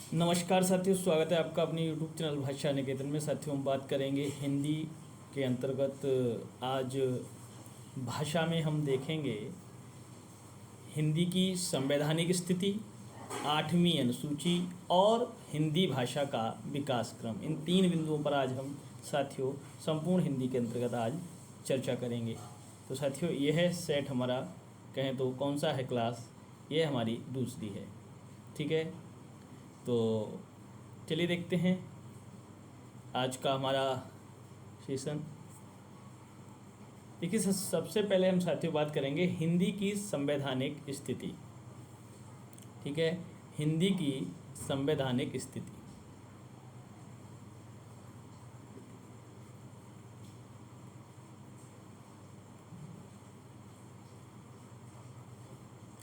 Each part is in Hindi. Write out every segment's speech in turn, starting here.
नमस्कार साथियों, स्वागत है आपका अपने यूट्यूब चैनल भाषा निकेतन में। साथियों, हम बात करेंगे हिंदी के अंतर्गत। आज भाषा में हम देखेंगे हिंदी की संवैधानिक स्थिति, 8वीं अनुसूची और हिंदी भाषा का विकास क्रम। इन तीन बिंदुओं पर आज हम साथियों संपूर्ण हिंदी के अंतर्गत आज चर्चा करेंगे। तो साथियों, यह है सेट हमारा, कहें तो कौन सा है क्लास, ये हमारी दूसरी है। ठीक है, तो चलिए देखते हैं आज का हमारा सेशन। देखिए, सबसे पहले हम साथियों बात करेंगे हिंदी की संवैधानिक स्थिति। ठीक है, हिंदी की संवैधानिक स्थिति।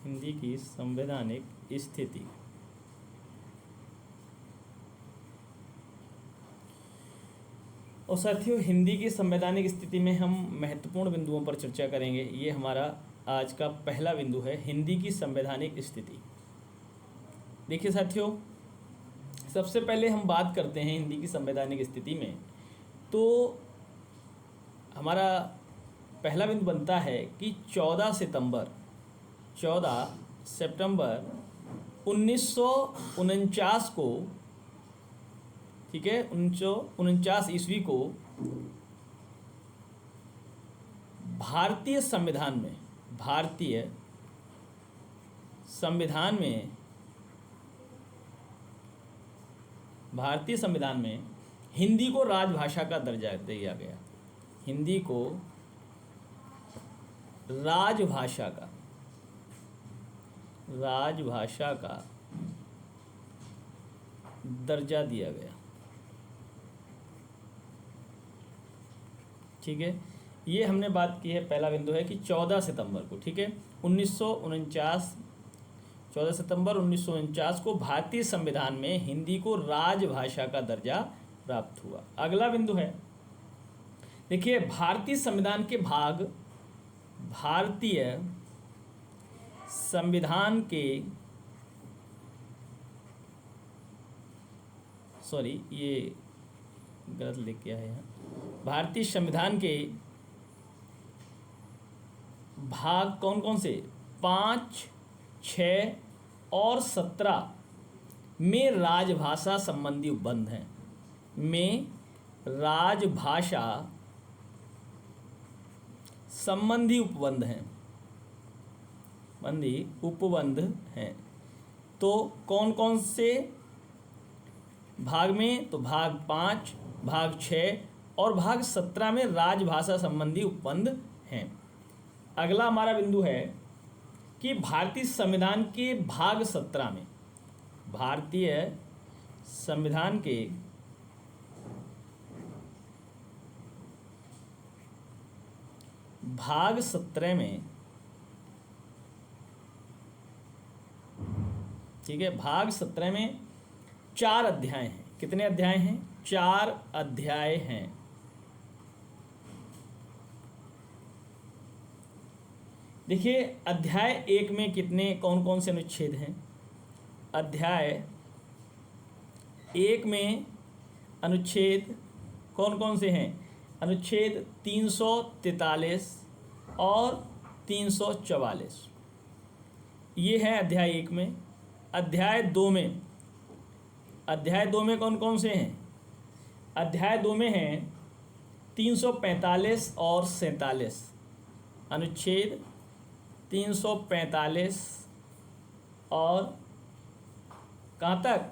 हिंदी की संवैधानिक स्थिति। और साथियों, हिंदी की संवैधानिक स्थिति में हम महत्वपूर्ण बिंदुओं पर चर्चा करेंगे। ये हमारा आज का पहला बिंदु है, हिंदी की संवैधानिक स्थिति। देखिए साथियों, सबसे पहले हम बात करते हैं हिंदी की संवैधानिक स्थिति में, तो हमारा पहला बिंदु बनता है कि 14 सितंबर 1949 को, ठीक है, 1949 ईस्वी को भारतीय संविधान में हिंदी को राजभाषा का दर्जा दिया गया। हिंदी को राजभाषा का दर्जा दिया गया। ठीक है, ये हमने बात की है, पहला बिंदु है कि 14 सितंबर को, ठीक है, 14 सितंबर 1949 को भारतीय संविधान में हिंदी को राजभाषा का दर्जा प्राप्त हुआ। अगला बिंदु है, देखिए, भारतीय संविधान के ये गलत लिख आए हैं। भारतीय संविधान के भाग कौन कौन से? 5, 6 और 17 में राजभाषा संबंधी उपबंध हैं। उपबंध हैं। तो कौन कौन से भाग में? तो भाग 5, भाग 6 और भाग 17 में राजभाषा संबंधी उपबंध हैं। अगला हमारा बिंदु है कि भारतीय संविधान के भाग 17 में, भारतीय संविधान के भाग 17 में, ठीक है, भाग 17 में 4 अध्याय हैं। कितने अध्याय हैं? 4 अध्याय हैं। देखिए, अध्याय 1 में कौन कौन से अनुच्छेद हैं? अध्याय 1 में अनुच्छेद कौन कौन से हैं? अनुच्छेद 343 और 344, ये है अध्याय 1 में। अध्याय 2 में कौन कौन से हैं? अध्याय 2 में हैं 345 और 47, अनुच्छेद 345 और कहाँ तक?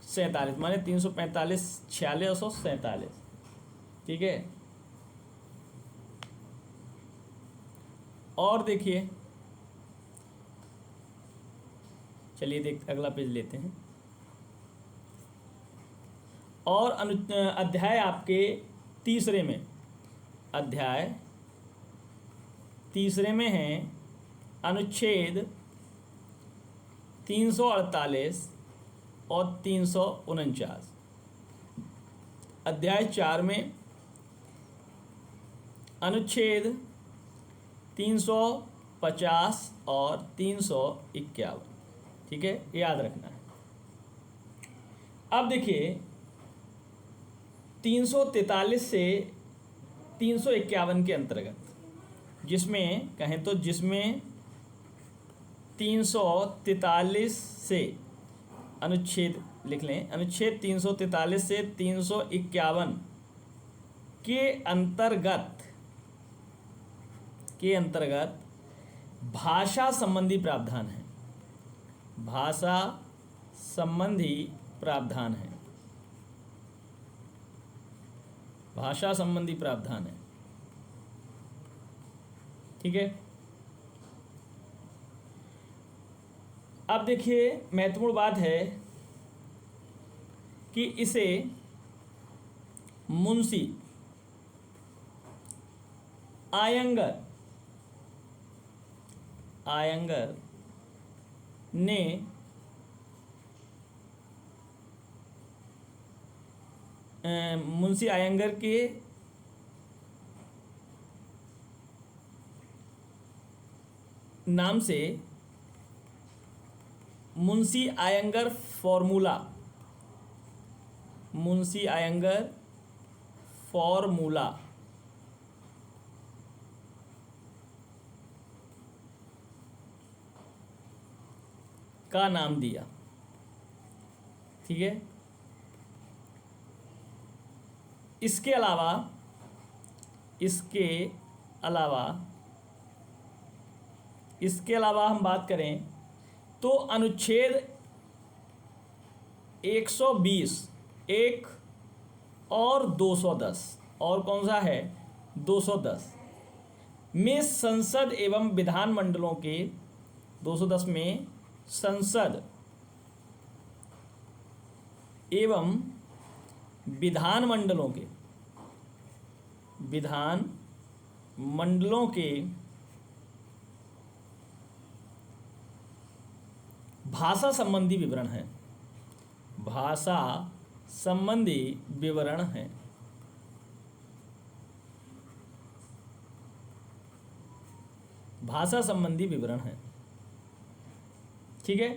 47, माने 345, 46 और 47। ठीक है, और देखिए, चलिए अगला पेज लेते हैं। और अध्याय आपके अध्याय तीसरे में है अनुच्छेद 348 और 349। अध्याय 4 में अनुच्छेद 350 और 351। ठीक है, याद रखना है। अब देखिए 343 से 351 के अंतर्गत, जिसमें कहें तो जिसमें 343 से अनुच्छेद लिख लें, अनुच्छेद 343 से 351 के अंतर्गत भाषा संबंधी प्रावधान है। भाषा संबंधी प्रावधान है। भाषा संबंधी प्रावधान है। ठीक है। अब देखिए महत्वपूर्ण बात है कि इसे मुंशी आयंगर ने मुंशी आयंगर के नाम से मुंशी आयंगर फॉर्मूला का नाम दिया। ठीक है। इसके अलावा हम बात करें तो अनुच्छेद 120 एक और 210 और कौन सा है 210 में संसद एवं विधानमंडलों के 210 में संसद एवं विधानमंडलों के भाषा संबंधी विवरण है। भाषा संबंधी विवरण है। भाषा संबंधी विवरण है। ठीक है।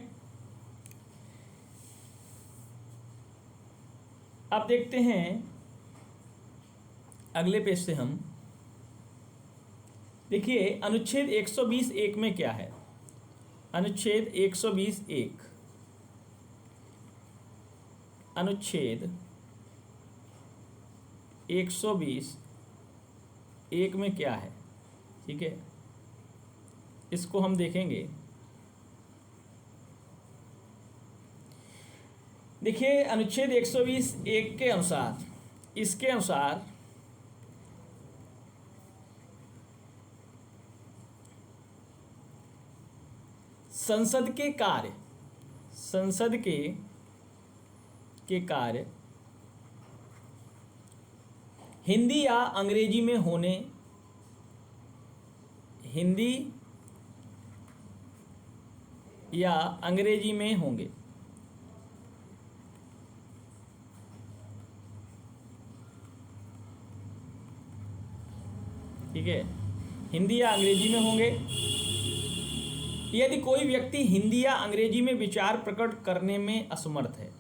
अब देखते हैं अगले पेज से हम। देखिए अनुच्छेद 120 एक में क्या है। अनुच्छेद 120 एक, अनुच्छेद 120 एक में क्या है। ठीक है। इसको हम देखेंगे। देखिए अनुच्छेद 120 एक के अनुसार, इसके अनुसार संसद के कार्य हिंदी या अंग्रेजी में होंगे। ठीक है। हिंदी या अंग्रेजी में होंगे। यदि कोई व्यक्ति हिंदी या अंग्रेजी में विचार प्रकट करने में असमर्थ है,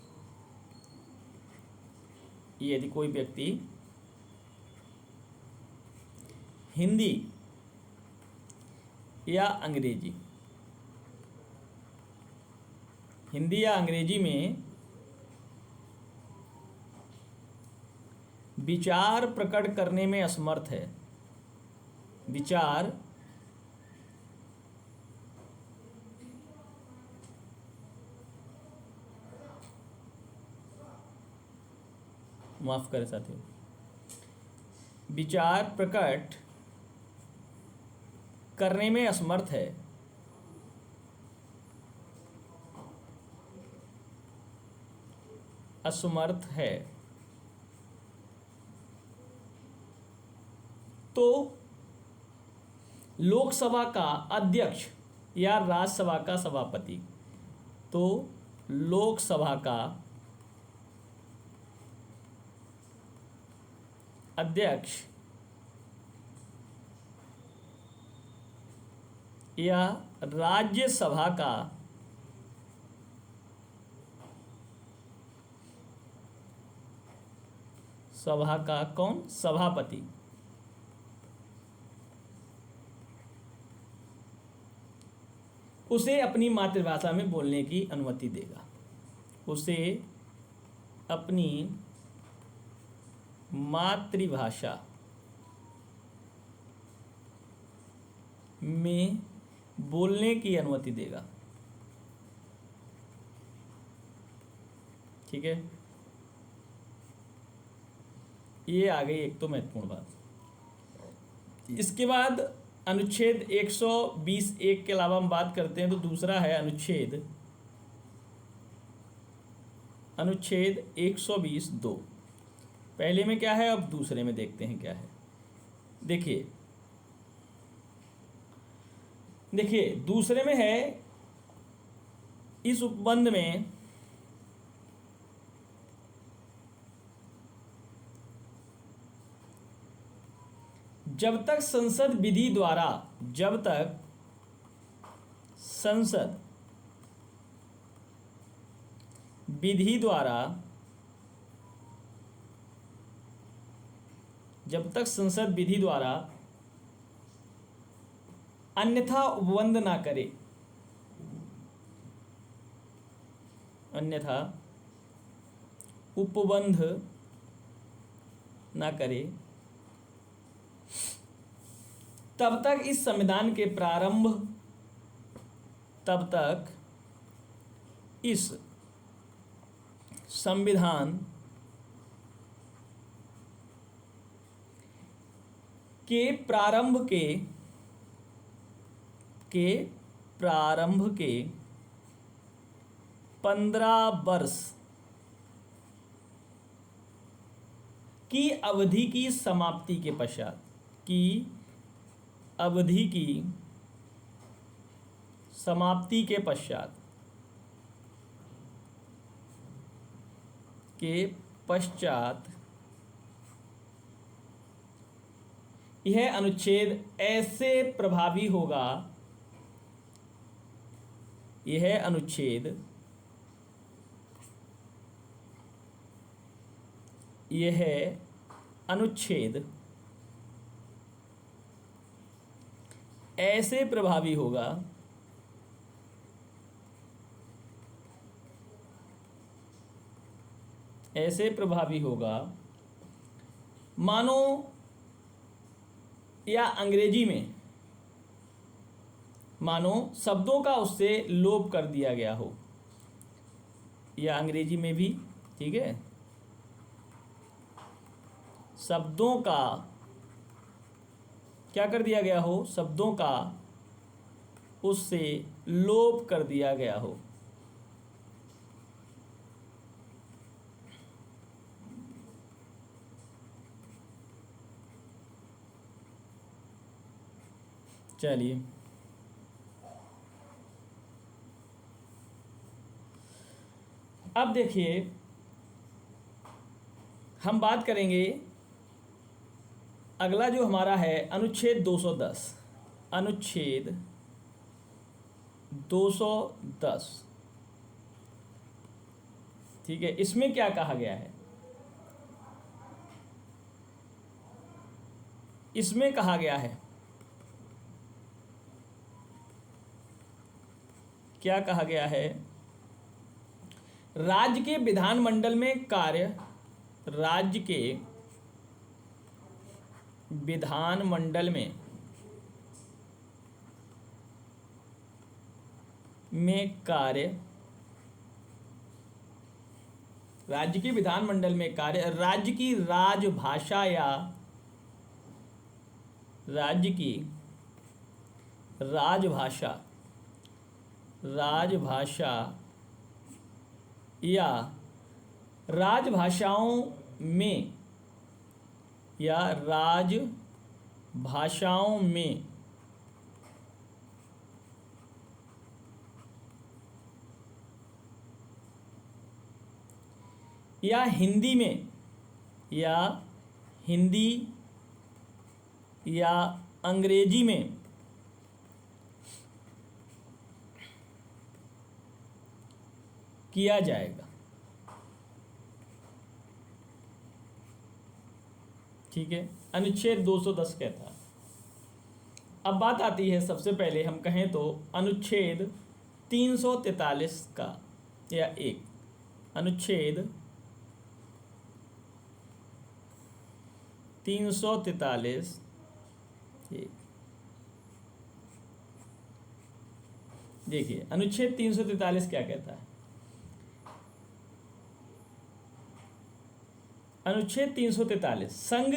यदि कोई व्यक्ति हिंदी या अंग्रेजी में विचार प्रकट करने में असमर्थ है, माफ करें साथियों, विचार प्रकट करने में असमर्थ है तो लोकसभा का अध्यक्ष या राज्यसभा का सभापति, लोकसभा का अध्यक्ष या राज्यसभा का सभा का कौन? सभापति। उसे अपनी मातृभाषा में बोलने की अनुमति देगा। उसे अपनी मातृभाषा में बोलने की अनुमति देगा। ठीक है, ये आ गई एक तो महत्वपूर्ण बात। इसके बाद अनुच्छेद 120(1) के अलावा हम बात करते हैं तो दूसरा है अनुच्छेद 120(2). पहले में क्या है, अब दूसरे में देखते हैं क्या है। देखिए दूसरे में है, इस उपबंध में जब तक संसद विधि द्वारा अन्यथा उपबंध ना करे तब तक इस संविधान के प्रारंभ के 15 वर्ष की अवधि की समाप्ति के पश्चात यह अनुच्छेद ऐसे प्रभावी होगा ऐसे प्रभावी होगा मानो या अंग्रेजी में शब्दों का उससे लोप कर दिया गया हो, या अंग्रेजी में भी, ठीक है, शब्दों का क्या कर दिया गया हो, शब्दों का उससे लोप कर दिया गया हो। चलिए अब देखिए हम बात करेंगे अगला जो हमारा है अनुच्छेद 210। ठीक है, इसमें क्या कहा गया है? इसमें कहा गया है, क्या कहा गया है? राज्य के विधानमंडल में कार्य राज्य की राजभाषा या राजभाषाओं में या हिंदी या अंग्रेजी में किया जाएगा। ठीक है, अनुच्छेद 210 कहता है। अब बात आती है, सबसे पहले हम कहें तो अनुच्छेद 343 का, या एक अनुच्छेद 343 एक, देखिए अनुच्छेद 343 क्या कहता है। अनुच्छेद 343 संघ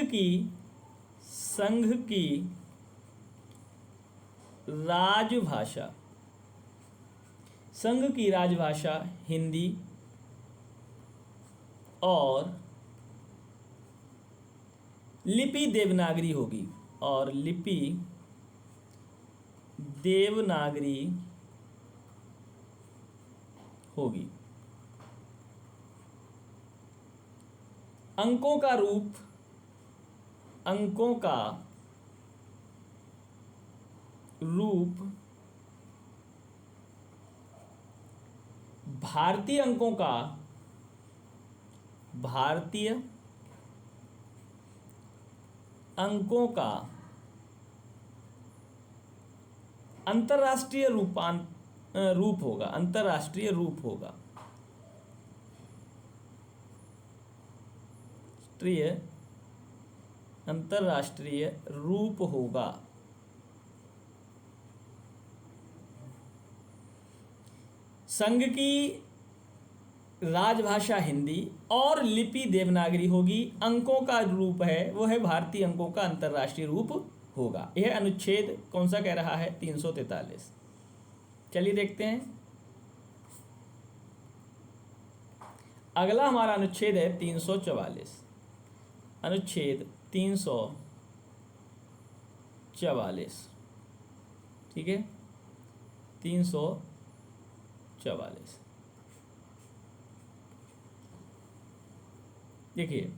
की राजभाषा, संघ की राजभाषा हिंदी और लिपि देवनागरी होगी, और लिपि देवनागरी होगी। अंकों का रूप भारतीय अंकों का अंतर्राष्ट्रीय रूप होगा, अंतर्राष्ट्रीय रूप होगा, अंतर्राष्ट्रीय रूप होगा। संघ की राजभाषा हिंदी और लिपि देवनागरी होगी। अंकों का रूप है वो है भारतीय अंकों का अंतर्राष्ट्रीय रूप होगा। यह अनुच्छेद कौन सा कह रहा है? 343। चलिए देखते हैं। अगला हमारा अनुच्छेद है 344। अनुच्छेद 344, ठीक है, 344। देखिए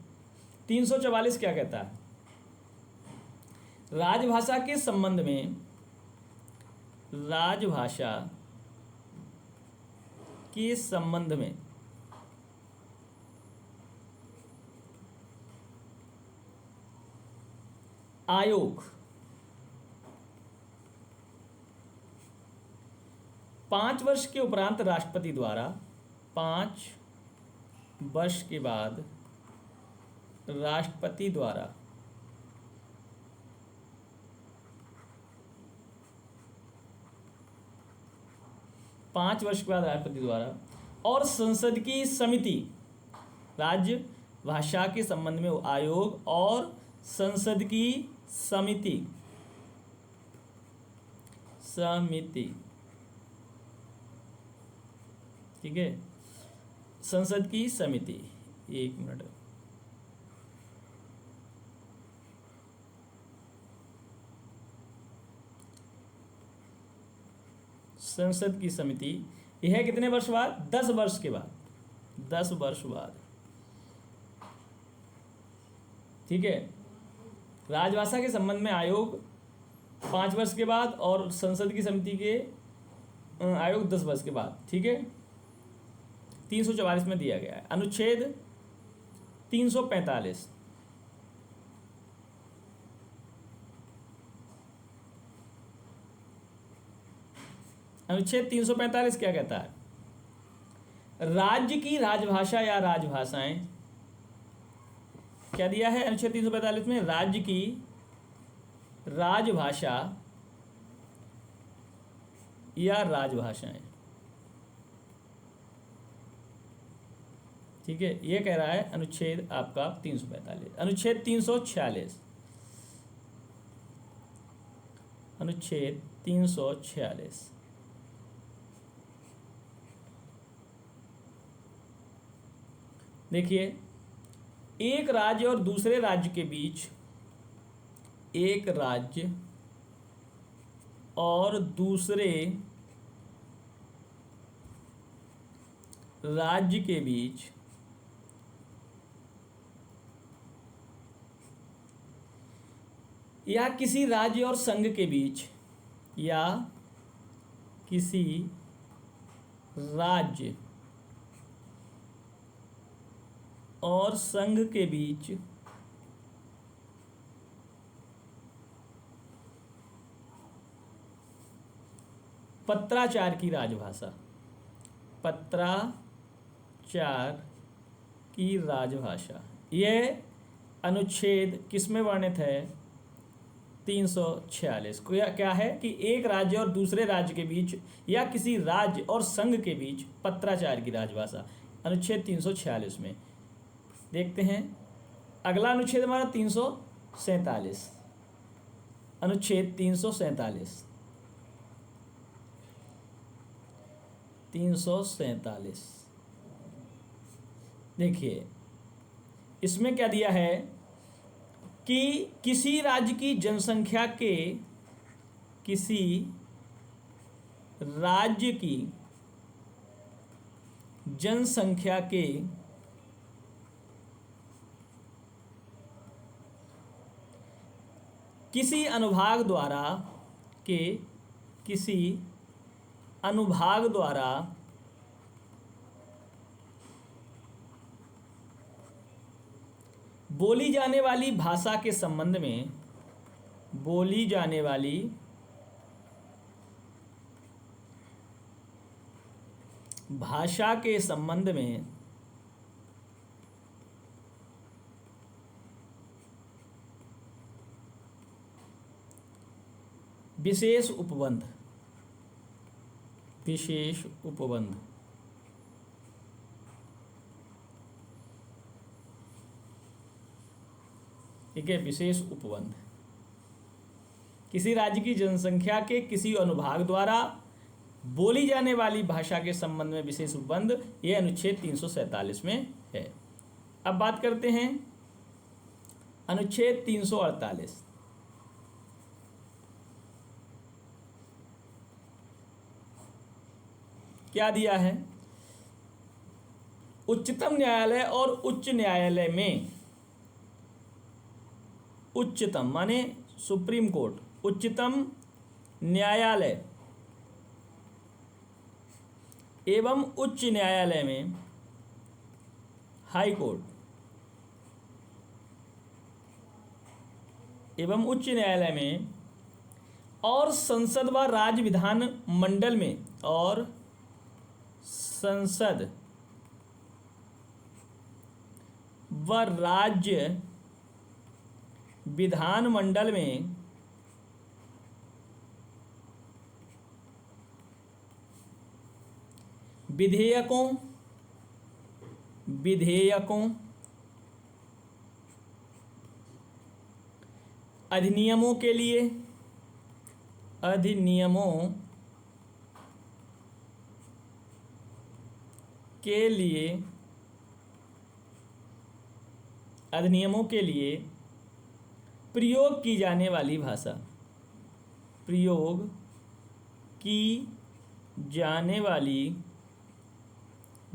344 क्या कहता है? राजभाषा के संबंध में, राजभाषा के संबंध में आयोग 5 वर्ष के उपरांत राष्ट्रपति द्वारा, 5 वर्ष के बाद राष्ट्रपति द्वारा और संसद की समिति, राज्य भाषा के संबंध में आयोग और संसद की समिति, ठीक है, संसद की समिति, एक मिनट, संसद की समिति, यह कितने वर्ष बाद? 10 वर्ष के बाद, 10 वर्ष बाद, ठीक है। राजभाषा के संबंध में आयोग 5 वर्ष के बाद और संसद की समिति के आयोग 10 वर्ष के बाद, ठीक है। 344 में दिया गया है। अनुच्छेद 345, अनुच्छेद 345 क्या कहता है? राज्य की राजभाषा या राजभाषाएं, क्या दिया है अनुच्छेद 345 में? राज्य की राजभाषा या राजभाषाएं, ठीक है, ये कह रहा है अनुच्छेद आपका 345। अनुच्छेद 346, अनुच्छेद 346, देखिए, एक राज्य और दूसरे राज्य के बीच, एक राज्य और दूसरे राज्य के बीच या किसी राज्य और संघ के बीच, या किसी राज्य और संघ के बीच पत्राचार की राजभाषा, पत्राचार की राजभाषा। यह अनुच्छेद किसमें वर्णित है? 346। क्या है कि एक राज्य और दूसरे राज्य के बीच या किसी राज्य और संघ के बीच पत्राचार की राजभाषा, अनुच्छेद 346 में। देखते हैं अगला अनुच्छेद हमारा 347, अनुच्छेद 347। 347 देखिए इसमें क्या दिया है कि किसी राज्य की जनसंख्या के, किसी राज्य की जनसंख्या के किसी अनुभाग द्वारा किसी अनुभाग द्वारा बोली जाने वाली भाषा के संबंध में, बोली जाने वाली भाषा के संबंध में विशेष उपबंध, विशेष उपबंध। ठीक है, विशेष उपबंध किसी राज्य की जनसंख्या के किसी अनुभाग द्वारा बोली जाने वाली भाषा के संबंध में विशेष उपबंध, यह अनुच्छेद 347 में है। अब बात करते हैं अनुच्छेद 348। क्या दिया है? उच्चतम न्यायालय और उच्च न्यायालय में, उच्चतम माने सुप्रीम कोर्ट, उच्चतम न्यायालय एवं उच्च न्यायालय में, हाई कोर्ट एवं उच्च न्यायालय में और संसद व राज्य विधान मंडल में, और संसद व राज्य विधान मंडल में विधेयकों अधिनियमों के लिए, अधिनियमों के लिए प्रयोग की जाने वाली भाषा, प्रयोग की जाने वाली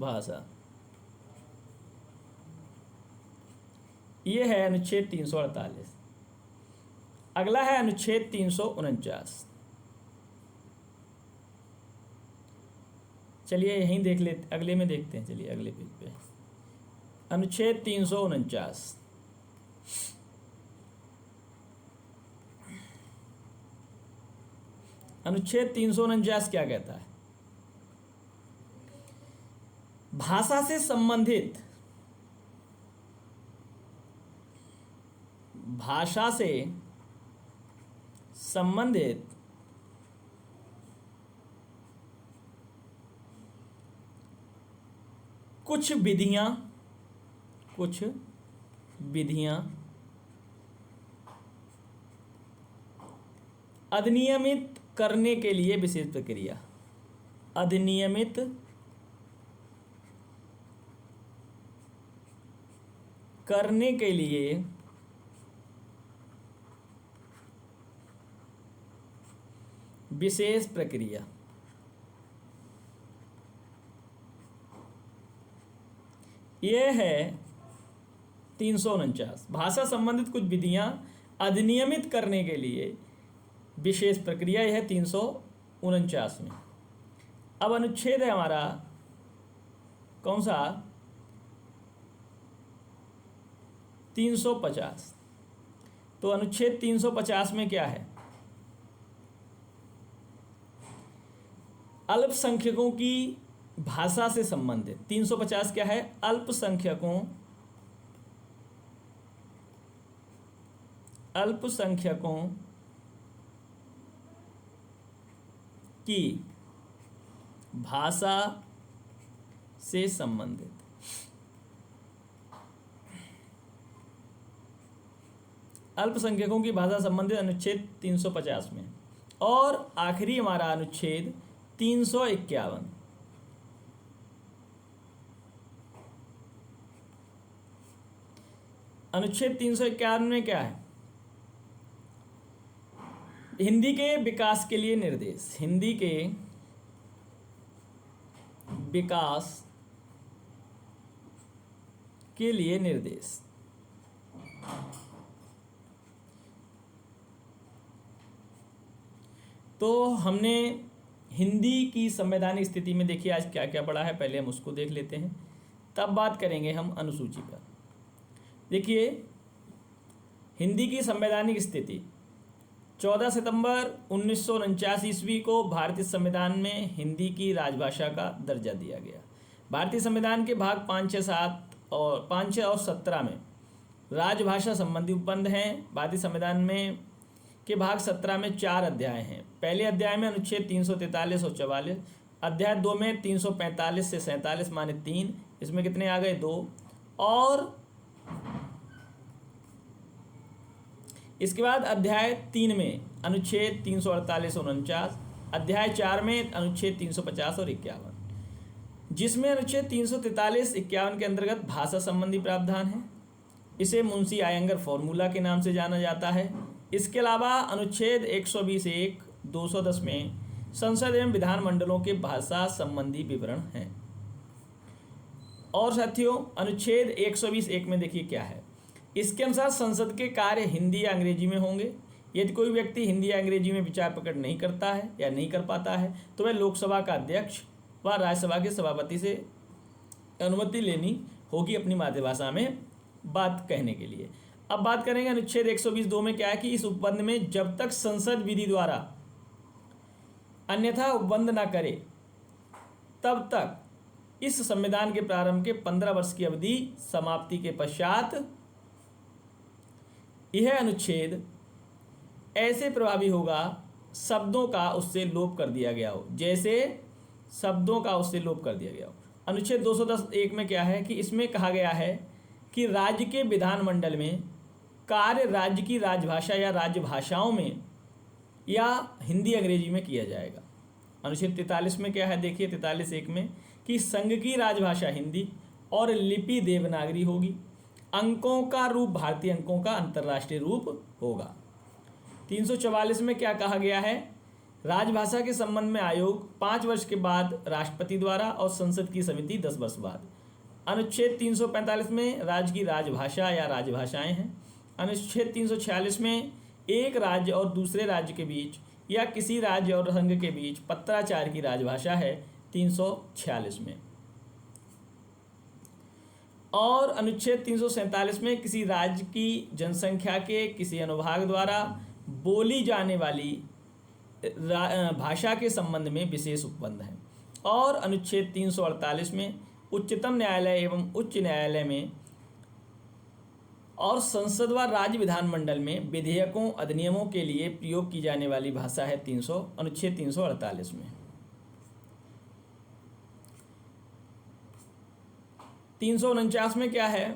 भाषा, यह है अनुच्छेद 348। अगला है अनुच्छेद 349। चलिए यहीं देख लेते, अगले में देखते हैं। चलिए अगले पेज पे अनुच्छेद 349। अनुच्छेद 349 क्या कहता है? भाषा से संबंधित, भाषा से संबंधित कुछ विधियां अधिनियमित करने के लिए विशेष प्रक्रिया, अधिनियमित करने के लिए विशेष प्रक्रिया, यह है 349। भाषा संबंधित कुछ विधियां अधिनियमित करने के लिए विशेष प्रक्रिया, यह है 349 में। अब अनुच्छेद है हमारा कौन सा? 350। तो अनुच्छेद 350 में क्या है? अल्पसंख्यकों की भाषा से संबंधित 350 क्या है? अल्पसंख्यकों की भाषा से संबंधित। अल्पसंख्यकों की भाषा संबंधित अनुच्छेद 350 में। और आखिरी हमारा अनुच्छेद 351। अनुच्छेद 351 में क्या है? हिंदी के विकास के लिए निर्देश। हिंदी के विकास के लिए निर्देश। तो हमने हिंदी की संवैधानिक स्थिति में देखिए आज क्या क्या पढ़ा है, पहले हम उसको देख लेते हैं, तब बात करेंगे हम अनुसूची पर। देखिए हिंदी की संवैधानिक स्थिति 14 सितंबर 1949 ईस्वी को भारतीय संविधान में हिंदी की राजभाषा का दर्जा दिया गया। भारतीय संविधान के भाग 5, 6, 7 और 5, 6 और 17 में राजभाषा संबंधी उपबंध हैं। भारतीय संविधान में के भाग 17 में 4 अध्याय हैं। पहले अध्याय में अनुच्छेद 343 और 44, अध्याय 2 में 345 से 47 माने 3, इसमें कितने आ गए? 2। और इसके बाद अध्याय 3 में अनुच्छेद 348 और 49, अध्याय 4 में अनुच्छेद 350 और 51, जिसमें अनुच्छेद 343, 51 के अंतर्गत भाषा संबंधी प्रावधान है। इसे मुंशी आयंगर फॉर्मूला के नाम से जाना जाता है। इसके अलावा अनुच्छेद 120(1), 210 में संसद एवं विधानमंडलों के भाषा संबंधी विवरण हैं। और साथियों अनुच्छेद 120(1) में देखिए क्या है। इसके अनुसार संसद के कार्य हिंदी या अंग्रेजी में होंगे। यदि कोई व्यक्ति हिंदी या अंग्रेजी में विचार प्रकट नहीं करता है या नहीं कर पाता है तो वह लोकसभा का अध्यक्ष व राज्यसभा के सभापति से अनुमति लेनी होगी अपनी मातृभाषा में बात कहने के लिए। अब बात करेंगे अनुच्छेद 120(2) में क्या है कि इस उपबंध में जब तक संसद विधि द्वारा अन्यथा उपबंध न करे तब तक इस संविधान के प्रारंभ के 15 वर्ष की अवधि समाप्ति के पश्चात यह अनुच्छेद ऐसे प्रभावी होगा शब्दों का उससे लोप कर दिया गया हो, जैसे शब्दों का उससे लोप कर दिया गया हो। अनुच्छेद 210(1) में क्या है कि इसमें कहा गया है कि राज्य के विधानमंडल में कार्य राज्य की राजभाषा या राजभाषाओं में या हिंदी अंग्रेजी में किया जाएगा। अनुच्छेद 43 में क्या है? देखिए 43(1) में कि संघ की राजभाषा हिंदी और लिपि देवनागरी होगी। अंकों का रूप भारतीय अंकों का अंतर्राष्ट्रीय रूप होगा। 344 में क्या कहा गया है? राजभाषा के संबंध में आयोग 5 वर्ष के बाद राष्ट्रपति द्वारा और संसद की समिति 10 वर्ष बाद। अनुच्छेद 345 में राज्य की राजभाषा या राजभाषाएं हैं। अनुच्छेद 346 में एक राज्य और दूसरे राज्य के बीच या किसी राज्य और संघ के बीच पत्राचार की राजभाषा है 346 में। और अनुच्छेद 347 में किसी राज्य की जनसंख्या के किसी अनुभाग द्वारा बोली जाने वाली भाषा के संबंध में विशेष उपबंध है। और अनुच्छेद 348 में उच्चतम न्यायालय एवं उच्च न्यायालय में और संसद व राज्य विधानमंडल में विधेयकों अधिनियमों के लिए प्रयोग की जाने वाली भाषा है अनुच्छेद 348 में। 349 में क्या है?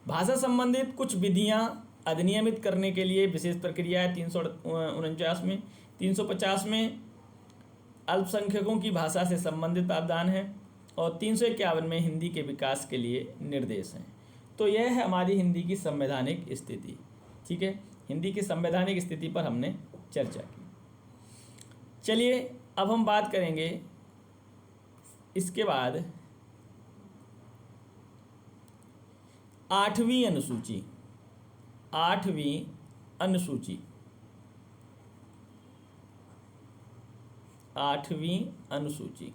भाषा संबंधित कुछ विधियां अधिनियमित करने के लिए विशेष प्रक्रिया है 349 में। 350 में अल्पसंख्यकों की भाषा से संबंधित प्रावधान है और 351 में हिंदी के विकास के लिए निर्देश हैं। तो यह है हमारी हिंदी की संवैधानिक स्थिति। ठीक है, हिंदी की संवैधानिक स्थिति पर हमने चर्चा की। चलिए अब हम बात करेंगे इसके बाद 8वीं अनुसूची। 8वीं अनुसूची 8वीं अनुसूची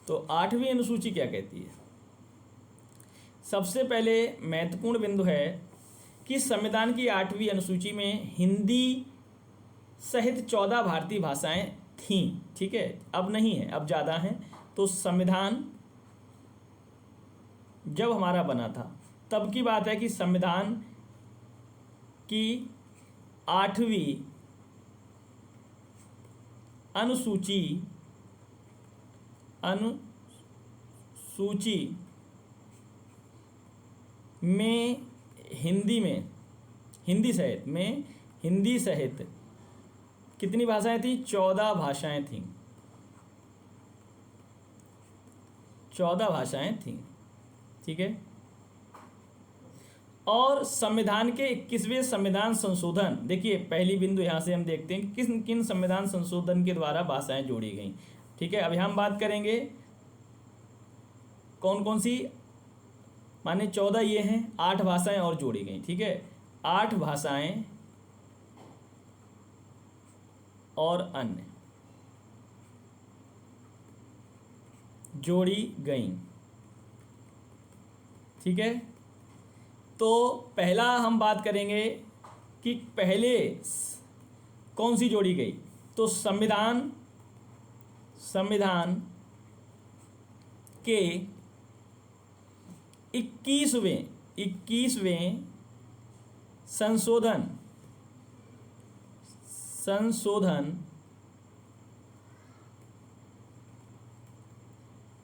तो 8वीं अनुसूची क्या कहती है? सबसे पहले महत्वपूर्ण बिंदु है कि संविधान की 8वीं अनुसूची में हिंदी सहित 14 भारतीय भाषाएं थीं, ठीक है, अब नहीं है, अब ज़्यादा हैं। तो संविधान जब हमारा बना था तब की बात है कि संविधान की 8वीं अनुसूची में हिंदी सहित कितनी भाषाएं थी? 14 भाषाएं थीं, 14 भाषाएं थीं, ठीक है। और संविधान के 21वें संविधान संशोधन, देखिए पहली बिंदु यहाँ से हम देखते हैं कि किन किन संविधान संशोधन के द्वारा भाषाएं जोड़ी गई, ठीक है। अभी हम बात करेंगे कौन कौन सी, माने 14 ये हैं, 8 भाषाएं और जोड़ी गई, ठीक है। 8 भाषाएं और अन्य जोड़ी गई, ठीक है। तो पहला हम बात करेंगे कि पहले कौन सी जोड़ी गई। तो संविधान के 21वें संशोधन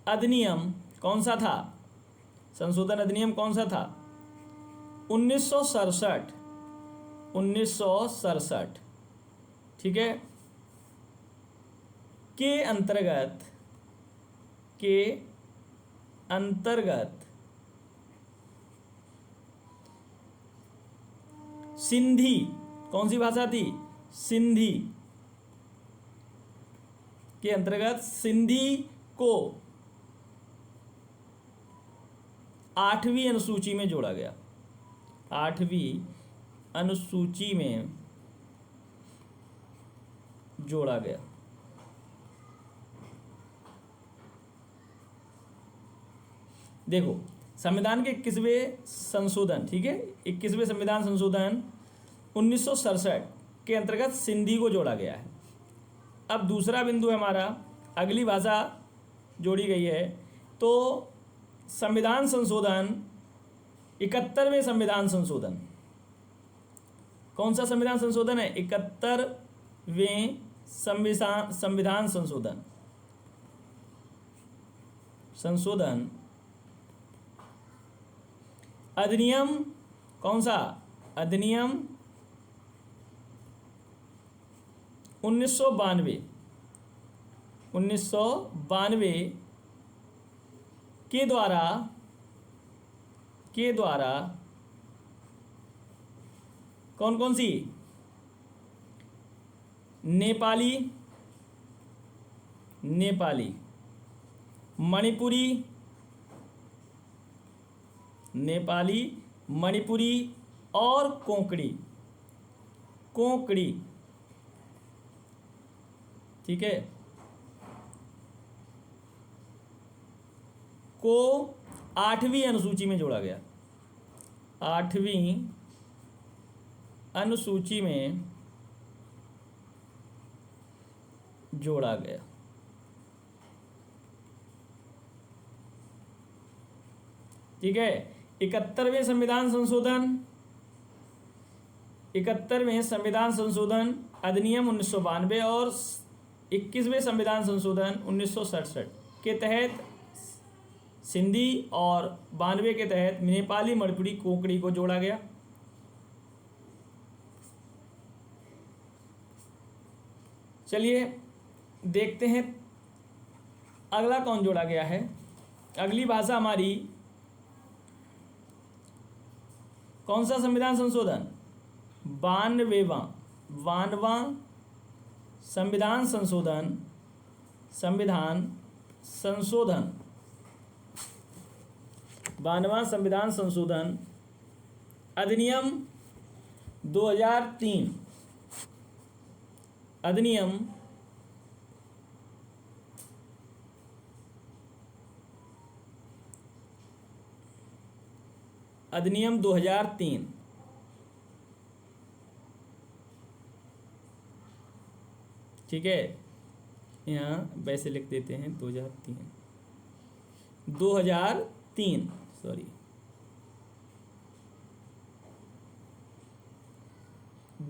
अधिनियम कौन सा था? संशोधन अधिनियम कौन सा था? 1967, ठीक है, के अंतर्गत सिंधी, कौन सी भाषा थी? सिंधी के अंतर्गत सिंधी को 8वीं अनुसूची में जोड़ा गया, 8वीं अनुसूची में जोड़ा गया। देखो संविधान के 21वें संशोधन, ठीक है, 21वें संविधान संशोधन 1967 के अंतर्गत सिंधी को जोड़ा गया है। अब दूसरा बिंदु है हमारा, अगली भाषा जोड़ी गई है। तो संविधान संशोधन 71वें संविधान संशोधन, कौन सा संविधान संशोधन है? 71वें संविधान संशोधन अधिनियम, कौन सा? अधिनियम 1992 के द्वारा कौन कौन सी? नेपाली, मणिपुरी और कोंकणी, ठीक है, को 8वीं अनुसूची में जोड़ा गया, 8वीं अनुसूची में जोड़ा गया, ठीक है। 71वें संविधान संशोधन अधिनियम 1992 और 21वें संविधान संशोधन 1967 के तहत सिंधी और 92 के तहत नेपाली, मणिपुरी, कोंकणी को जोड़ा गया। चलिए देखते हैं अगला कौन जोड़ा गया है। अगली भाषा हमारी कौन सा संविधान संशोधन? 92वां संविधान संशोधन अधिनियम 2003, अधिनियम अधिनियम 2003, ठीक है, यहाँ वैसे लिख देते हैं 2003 सॉरी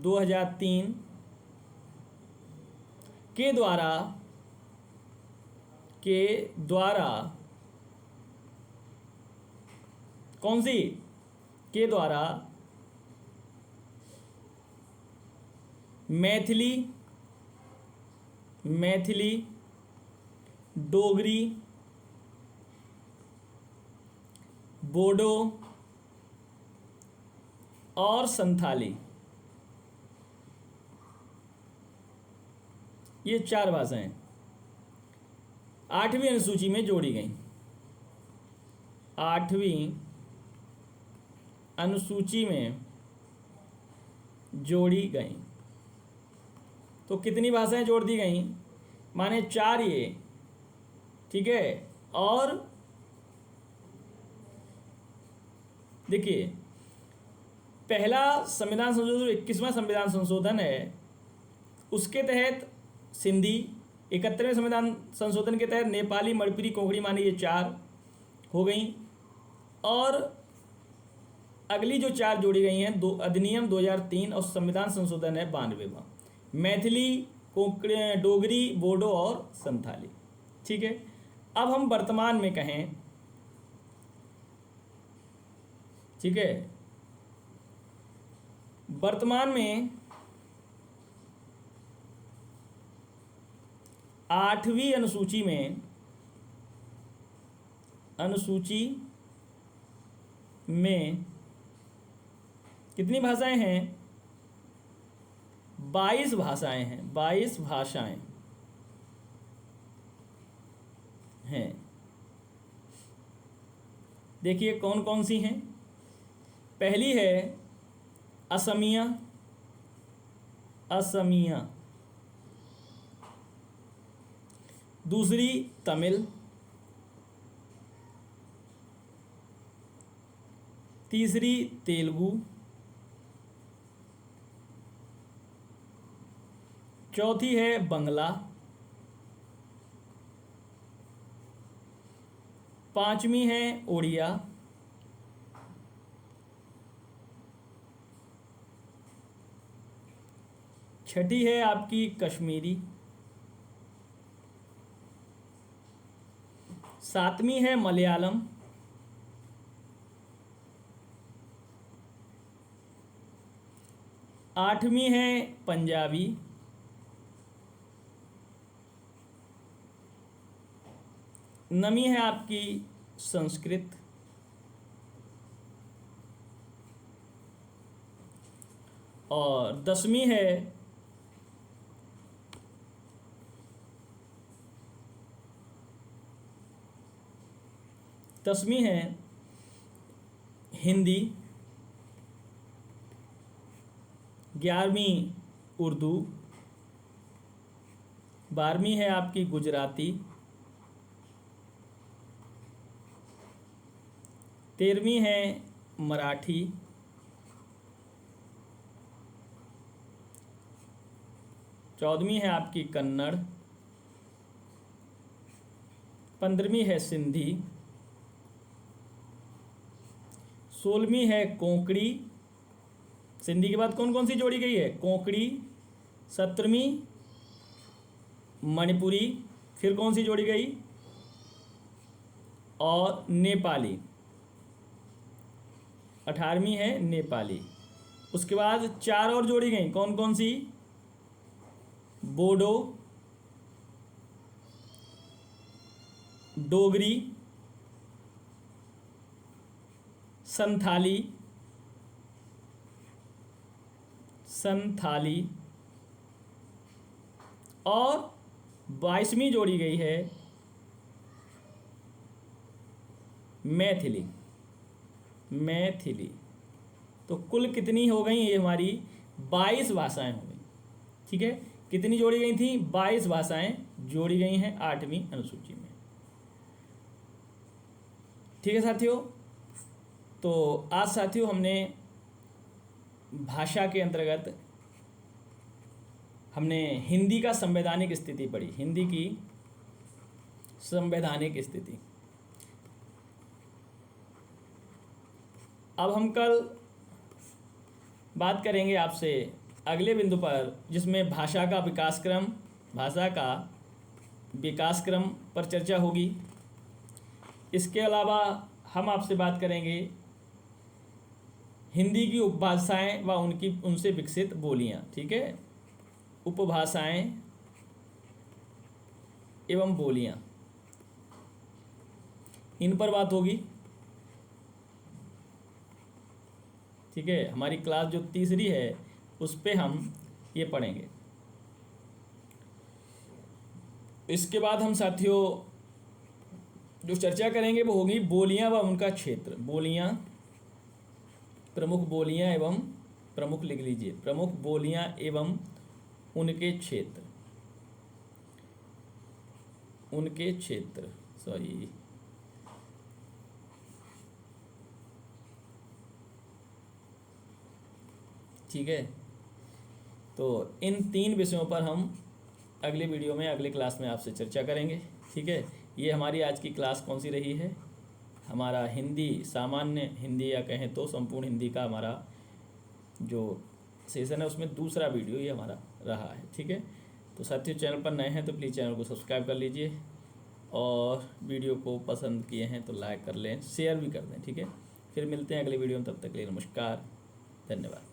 2003 के द्वारा कौन सी के द्वारा मैथिली, डोगरी, बोडो और संथाली, ये 4 भाषाएं 8वीं अनुसूची में जोड़ी गई। 8वीं अनुसूची में जोड़ी गई। तो कितनी भाषाएं जोड़ दी गई? माने 4 ये, ठीक है। और देखिए, पहला संविधान संशोधन 21वां संविधान संशोधन है, उसके तहत सिंधी, 71वें संविधान संशोधन के तहत नेपाली, मणिपुरी, कोंकणी, माने ये 4 हो गई। और अगली जो 4 जोड़ी गई हैं, अधिनियम 2003 और संविधान संशोधन है 92वां, मैथिली, कोंकणी, डोगरी, बोडो और संथाली, ठीक है। अब हम वर्तमान में कहें, ठीक है, वर्तमान में 8वीं अनुसूची में कितनी भाषाएं हैं? 22 भाषाएं हैं। 22 भाषाएं हैं। देखिए कौन कौन सी हैं। पहली है असमिया, दूसरी तमिल, तीसरी तेलुगु, चौथी है बंगला, पांचवी है उड़िया, छठी है आपकी कश्मीरी, सातवीं है मलयालम, आठवीं है पंजाबी, नवीं है आपकी संस्कृत, और 10वीं है हिंदी, 11वीं उर्दू, 12वीं है आपकी गुजराती, 13वीं है मराठी, 14वीं है आपकी कन्नड़, 15वीं है सिंधी, 16वीं है कोंकणी। सिंधी के बाद कौन कौन सी जोड़ी गई है? कोंकणी। 17वीं मणिपुरी, फिर कौन सी जोड़ी गई? और नेपाली। 18वीं है नेपाली। उसके बाद 4 और जोड़ी गई, कौन कौन सी? बोडो, डोगरी, संथाली और 22वीं जोड़ी गई है मैथिली। तो कुल कितनी हो गई? ये हमारी 22 भाषाएं हो गई, ठीक है। कितनी जोड़ी गई थी? 22 भाषाएं जोड़ी गई हैं 8वीं अनुसूची में, ठीक है साथियों। तो आज साथियों हमने भाषा के अंतर्गत हमने हिंदी का संवैधानिक स्थिति पढ़ी, हिंदी की संवैधानिक स्थिति। अब हम कल बात करेंगे आपसे अगले बिंदु पर, जिसमें भाषा का विकास क्रम पर चर्चा होगी। इसके अलावा हम आपसे बात करेंगे हिंदी की उपभाषाएं व उनसे विकसित बोलियां। ठीक है, उपभाषाएं एवं बोलियां, इन पर बात होगी। ठीक है, हमारी क्लास जो तीसरी है उस पे हम ये पढ़ेंगे। इसके बाद हम साथियों जो चर्चा करेंगे वो होगी बोलियां व उनका क्षेत्र। बोलियां, प्रमुख बोलियां एवं प्रमुख लिख लीजिए, प्रमुख बोलियां एवं उनके क्षेत्र सॉरी ठीक है। तो इन 3 विषयों पर हम अगले वीडियो में, अगले क्लास में आपसे चर्चा करेंगे। ठीक है, ये हमारी आज की क्लास कौन सी रही है? हमारा हिंदी, सामान्य हिंदी या कहें तो संपूर्ण हिंदी का हमारा जो सेशन है उसमें दूसरा वीडियो ये हमारा रहा है। ठीक है, तो साथियों चैनल पर नए हैं तो प्लीज़ चैनल को सब्सक्राइब कर लीजिए, और वीडियो को पसंद किए हैं तो लाइक कर लें, शेयर भी कर दें। ठीक है, फिर मिलते हैं अगले वीडियो में, तब तक के लिए नमस्कार, धन्यवाद।